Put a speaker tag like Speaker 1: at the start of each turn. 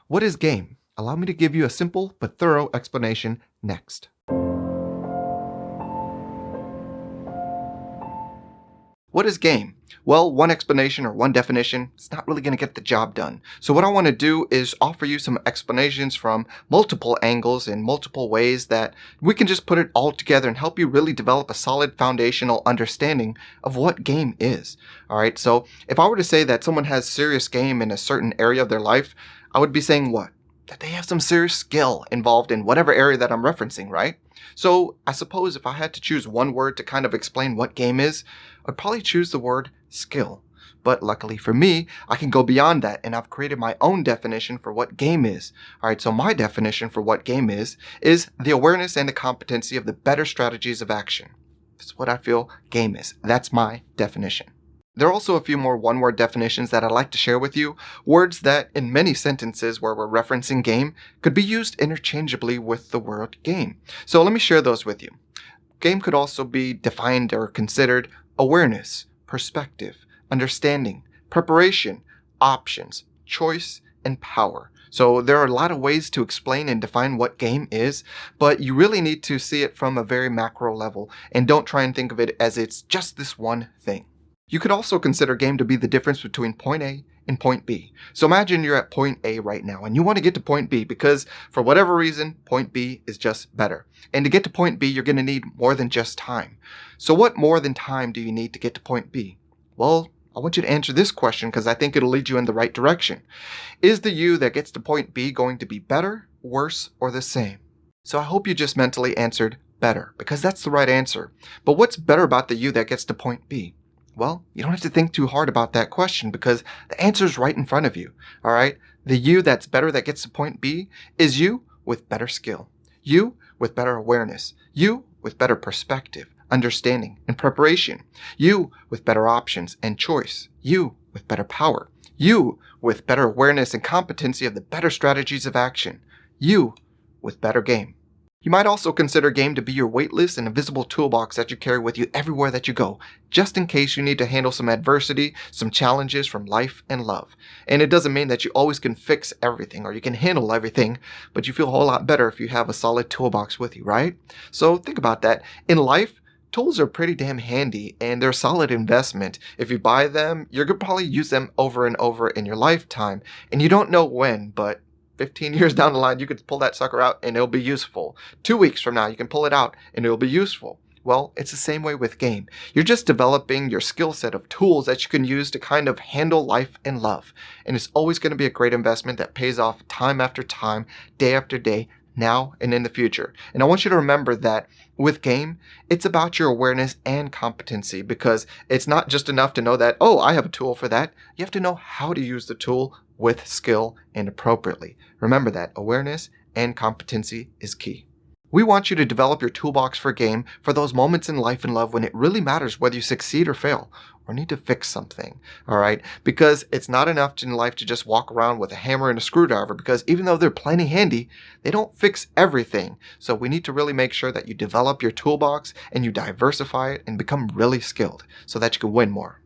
Speaker 1: What is game? Allow me to give you a simple but thorough explanation next. What is game? Well, one explanation or one definition is not really going to get the job done. So what I want to do is offer you some explanations from multiple angles in multiple ways that we can just put it all together and help you really develop a solid foundational understanding of what game is. All right, so if I were to say that someone has serious game in a certain area of their life, I would be saying what? That they have some serious skill involved in whatever area that I'm referencing, right? So I suppose if I had to choose one word to kind of explain what game is, I'd probably choose the word skill. But luckily for me, I can go beyond that and I've created my own definition for what game is. All right, so my definition for what game is the awareness and the competency of the better strategies of action. That's what I feel game is. That's my definition. There are also a few more one-word definitions that I'd like to share with you, words that in many sentences where we're referencing game could be used interchangeably with the word game. So let me share those with you. Game could also be defined or considered awareness, perspective, understanding, preparation, options, choice, and power. So there are a lot of ways to explain and define what game is, but you really need to see it from a very macro level and don't try and think of it as it's just this one thing. You could also consider game to be the difference between point A and point B. So imagine you're at point A right now and you want to get to point B because for whatever reason, point B is just better. And to get to point B, you're going to need more than just time. So what more than time do you need to get to point B? Well, I want you to answer this question because I think it'll lead you in the right direction. Is the you that gets to point B going to be better, worse, or the same? So I hope you just mentally answered better because that's the right answer. But what's better about the you that gets to point B? Well, you don't have to think too hard about that question because the answer is right in front of you. All right? The you that's better that gets to point B is you with better skill. You with better awareness. You with better perspective, understanding, and preparation. You with better options and choice. You with better power. You with better awareness and competency of the better strategies of action. You with better game. You might also consider game to be your weightless and invisible toolbox that you carry with you everywhere that you go, just in case you need to handle some adversity, some challenges from life and love. And it doesn't mean that you always can fix everything or you can handle everything, but you feel a whole lot better if you have a solid toolbox with you, right? So think about that. In life, tools are pretty damn handy and they're a solid investment. If you buy them, you're going to probably use them over and over in your lifetime. And you don't know when, but 15 years down the line, you could pull that sucker out and it'll be useful. 2 weeks from now, you can pull it out and it'll be useful. Well, it's the same way with game. You're just developing your skill set of tools that you can use to kind of handle life and love. And it's always going to be a great investment that pays off time after time, day after day, now and in the future. And I want you to remember that with game, it's about your awareness and competency because it's not just enough to know that, oh, I have a tool for that. You have to know how to use the tool with skill and appropriately. Remember that awareness and competency is key. We want you to develop your toolbox for game for those moments in life and love when it really matters whether you succeed or fail or need to fix something, all right? Because it's not enough in life to just walk around with a hammer and a screwdriver because even though they're plenty handy, they don't fix everything. So we need to really make sure that you develop your toolbox and you diversify it and become really skilled so that you can win more.